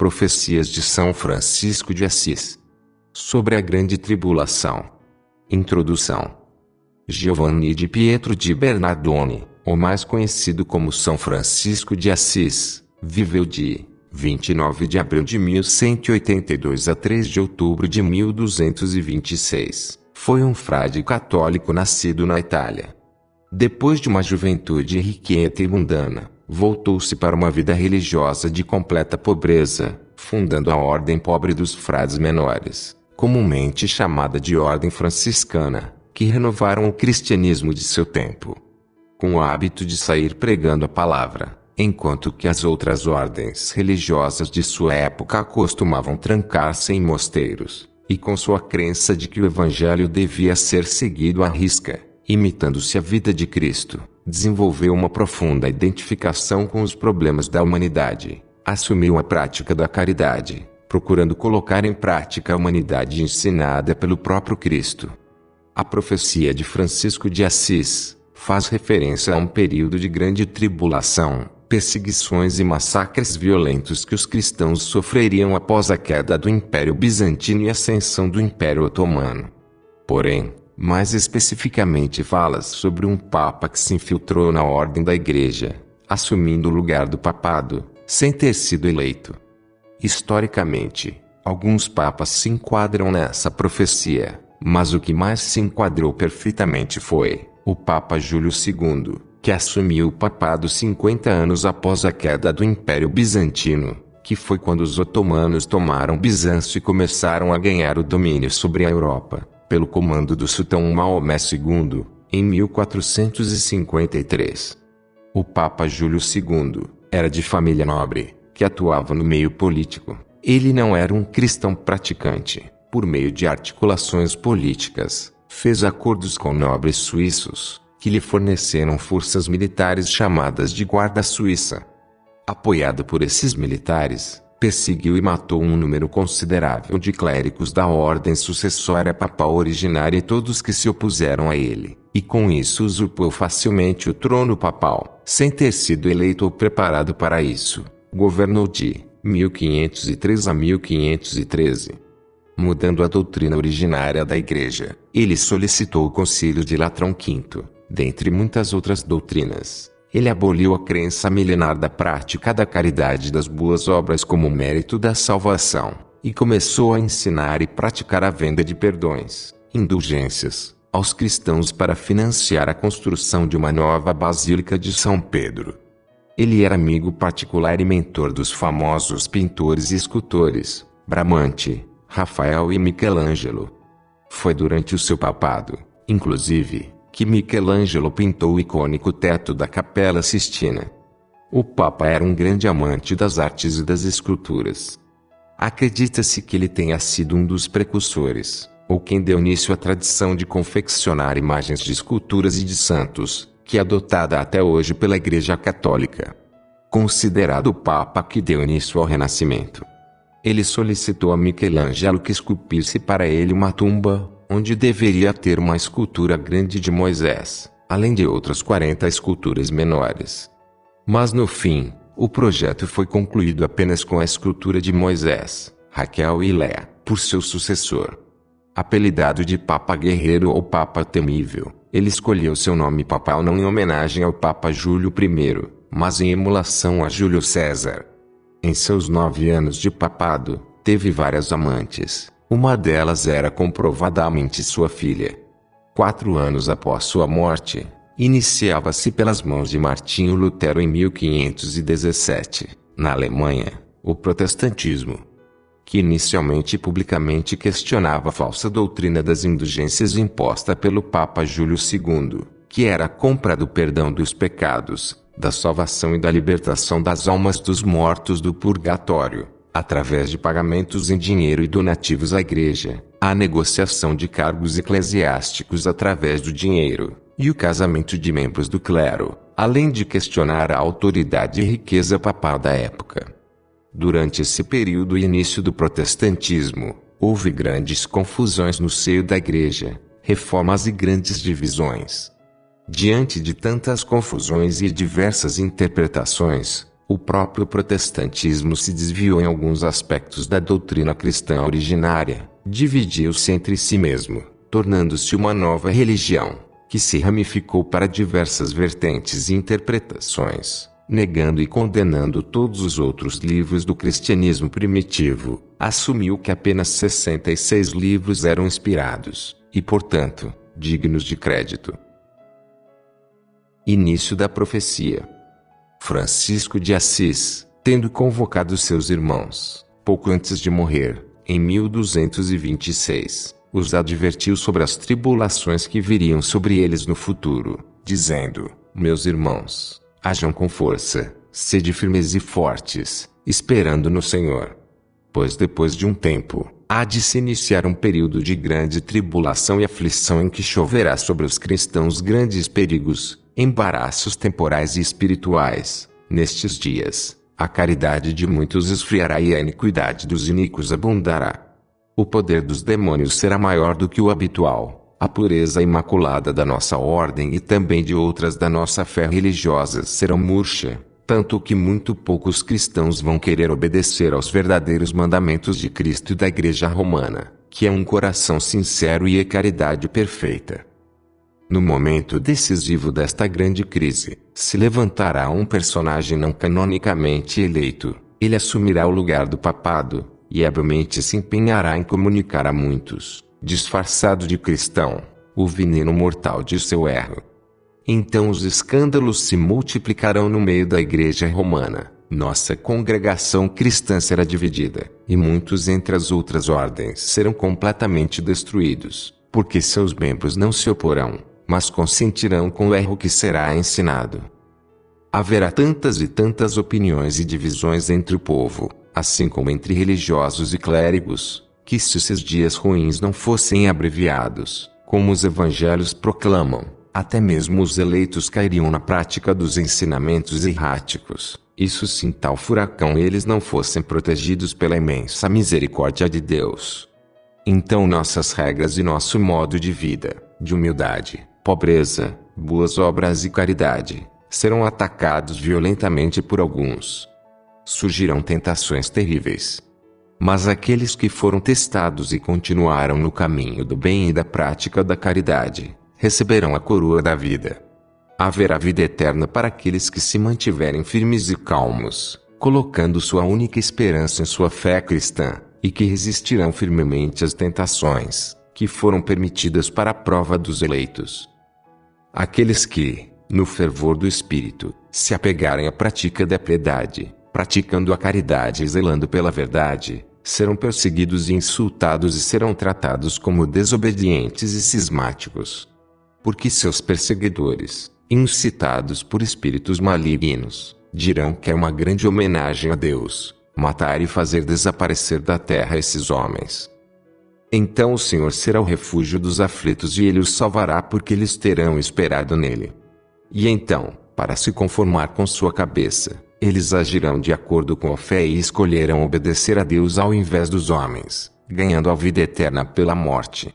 Profecias de São Francisco de Assis. Sobre a Grande Tribulação. Introdução. Giovanni di Pietro di Bernardone, o mais conhecido como São Francisco de Assis, viveu de 29 de abril de 1182 a 3 de outubro de 1226. Foi um frade católico nascido na Itália. Depois de uma juventude irrequieta e mundana, voltou-se para uma vida religiosa de completa pobreza, fundando a Ordem Pobre dos Frades Menores, comumente chamada de Ordem Franciscana, que renovaram o cristianismo de seu tempo, com o hábito de sair pregando a palavra, enquanto que as outras ordens religiosas de sua época costumavam trancar-se em mosteiros, e com sua crença de que o Evangelho devia ser seguido à risca, imitando-se a vida de Cristo, desenvolveu uma profunda identificação com os problemas da humanidade, assumiu a prática da caridade, procurando colocar em prática a humanidade ensinada pelo próprio Cristo. A profecia de Francisco de Assis faz referência a um período de grande tribulação, perseguições e massacres violentos que os cristãos sofreriam após a queda do Império Bizantino e a ascensão do Império Otomano. Porém, mais especificamente fala sobre um papa que se infiltrou na ordem da Igreja, assumindo o lugar do papado, sem ter sido eleito. Historicamente, alguns papas se enquadram nessa profecia, mas o que mais se enquadrou perfeitamente foi o Papa Júlio II, que assumiu o papado 50 anos após a queda do Império Bizantino, que foi quando os otomanos tomaram Bizâncio e começaram a ganhar o domínio sobre a Europa, pelo comando do sultão Maomé II, em 1453. O Papa Júlio II era de família nobre, que atuava no meio político. Ele não era um cristão praticante. Por meio de articulações políticas, fez acordos com nobres suíços, que lhe forneceram forças militares chamadas de Guarda Suíça. Apoiado por esses militares, perseguiu e matou um número considerável de clérigos da ordem sucessória papal originária e todos que se opuseram a ele, e com isso usurpou facilmente o trono papal, sem ter sido eleito ou preparado para isso. Governou de 1503 a 1513. Mudando a doutrina originária da Igreja, ele solicitou o Concílio de Latrão V, dentre muitas outras doutrinas. Ele aboliu a crença milenar da prática da caridade e das boas obras como mérito da salvação, e começou a ensinar e praticar a venda de perdões, indulgências, aos cristãos para financiar a construção de uma nova Basílica de São Pedro. Ele era amigo particular e mentor dos famosos pintores e escultores, Bramante, Rafael e Michelangelo. Foi durante o seu papado, inclusive, que Michelangelo pintou o icônico teto da Capela Sistina. O Papa era um grande amante das artes e das esculturas. Acredita-se que ele tenha sido um dos precursores, ou quem deu início à tradição de confeccionar imagens de esculturas e de santos, que é adotada até hoje pela Igreja Católica. Considerado o Papa que deu início ao Renascimento, ele solicitou a Michelangelo que esculpisse para ele uma tumba, onde deveria ter uma escultura grande de Moisés, além de outras 40 esculturas menores. Mas no fim, o projeto foi concluído apenas com a escultura de Moisés, Raquel e Léa, por seu sucessor. Apelidado de Papa Guerreiro ou Papa Temível, ele escolheu seu nome papal não em homenagem ao Papa Júlio I, mas em emulação a Júlio César. Em seus 9 anos de papado, teve várias amantes. Uma delas era comprovadamente sua filha. 4 anos após sua morte, iniciava-se pelas mãos de Martinho Lutero em 1517, na Alemanha, o protestantismo, que inicialmente e publicamente questionava a falsa doutrina das indulgências imposta pelo Papa Júlio II, que era a compra do perdão dos pecados, da salvação e da libertação das almas dos mortos do purgatório, através de pagamentos em dinheiro e donativos à Igreja, a negociação de cargos eclesiásticos através do dinheiro, e o casamento de membros do clero, além de questionar a autoridade e riqueza papal da época. Durante esse período e início do protestantismo, houve grandes confusões no seio da Igreja, reformas e grandes divisões. Diante de tantas confusões e diversas interpretações, O próprio protestantismo se desviou em alguns aspectos da doutrina cristã originária, dividiu-se entre si mesmo, tornando-se uma nova religião, que se ramificou para diversas vertentes e interpretações, negando e condenando todos os outros livros do cristianismo primitivo. Assumiu que apenas 66 livros eram inspirados, e portanto, dignos de crédito. Início da profecia. Francisco de Assis, tendo convocado seus irmãos, pouco antes de morrer, em 1226, os advertiu sobre as tribulações que viriam sobre eles no futuro, dizendo: meus irmãos, hajam com força, sede firmes e fortes, esperando no Senhor. Pois depois de um tempo, há de se iniciar um período de grande tribulação e aflição em que choverá sobre os cristãos grandes perigos, embaraços temporais e espirituais. Nestes dias, a caridade de muitos esfriará e a iniquidade dos iníquos abundará. O poder dos demônios será maior do que o habitual. A pureza imaculada da nossa ordem e também de outras da nossa fé religiosa serão murcha, tanto que muito poucos cristãos vão querer obedecer aos verdadeiros mandamentos de Cristo e da Igreja Romana, que é um coração sincero e a caridade perfeita. No momento decisivo desta grande crise, se levantará um personagem não canonicamente eleito. Ele assumirá o lugar do papado, e habilmente se empenhará em comunicar a muitos, disfarçado de cristão, o veneno mortal de seu erro. Então os escândalos se multiplicarão no meio da Igreja Romana, nossa congregação cristã será dividida, e muitos entre as outras ordens serão completamente destruídos, porque seus membros não se oporão, mas consentirão com o erro que será ensinado. Haverá tantas e tantas opiniões e divisões entre o povo, assim como entre religiosos e clérigos, que se esses dias ruins não fossem abreviados, como os evangelhos proclamam, até mesmo os eleitos cairiam na prática dos ensinamentos erráticos. Isso se em tal furacão eles não fossem protegidos pela imensa misericórdia de Deus. Então nossas regras e nosso modo de vida, de humildade, pobreza, boas obras e caridade, serão atacados violentamente por alguns. Surgirão tentações terríveis. Mas aqueles que foram testados e continuaram no caminho do bem e da prática da caridade, receberão a coroa da vida. Haverá vida eterna para aqueles que se mantiverem firmes e calmos, colocando sua única esperança em sua fé cristã, e que resistirão firmemente às tentações, que foram permitidas para a prova dos eleitos. Aqueles que, no fervor do Espírito, se apegarem à prática da piedade, praticando a caridade e zelando pela verdade, serão perseguidos e insultados e serão tratados como desobedientes e cismáticos. Porque seus perseguidores, incitados por espíritos malignos, dirão que é uma grande homenagem a Deus, matar e fazer desaparecer da terra esses homens. Então o Senhor será o refúgio dos aflitos e Ele os salvará porque eles terão esperado nele. E então, para se conformar com sua cabeça, eles agirão de acordo com a fé e escolherão obedecer a Deus ao invés dos homens, ganhando a vida eterna pela morte.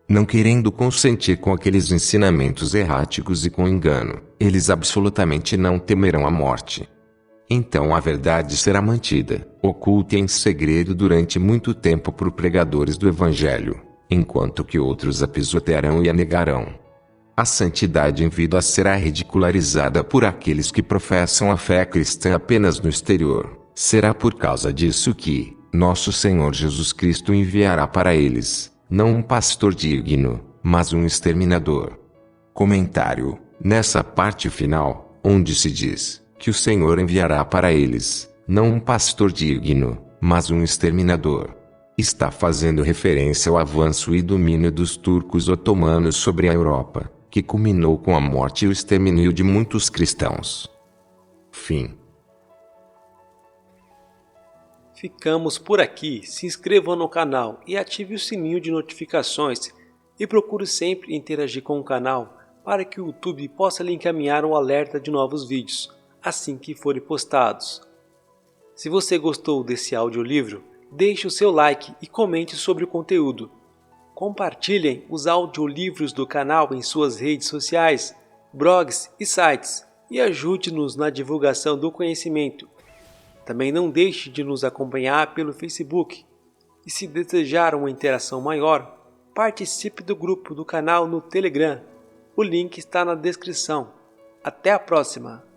Não querendo consentir com aqueles ensinamentos erráticos e com engano, eles absolutamente não temerão a morte. Então a verdade será mantida, oculta em segredo durante muito tempo por pregadores do Evangelho, enquanto que outros a pisotearão e a negarão. A santidade em vida será ridicularizada por aqueles que professam a fé cristã apenas no exterior. Será por causa disso que nosso Senhor Jesus Cristo enviará para eles, não um pastor digno, mas um exterminador. Comentário: nessa parte final, onde se diz que o Senhor enviará para eles, não um pastor digno, mas um exterminador, está fazendo referência ao avanço e domínio dos turcos otomanos sobre a Europa, que culminou com a morte e o extermínio de muitos cristãos. Fim. Ficamos por aqui. Se inscreva no canal e ative o sininho de notificações e procure sempre interagir com o canal para que o YouTube possa lhe encaminhar um alerta de novos vídeos assim que forem postados. Se você gostou desse audiolivro, deixe o seu like e comente sobre o conteúdo. Compartilhem os audiolivros do canal em suas redes sociais, blogs e sites e ajude-nos na divulgação do conhecimento Também não deixe de nos acompanhar pelo Facebook. E se desejar uma interação maior, participe do grupo do canal no Telegram. O link está na descrição. Até a próxima!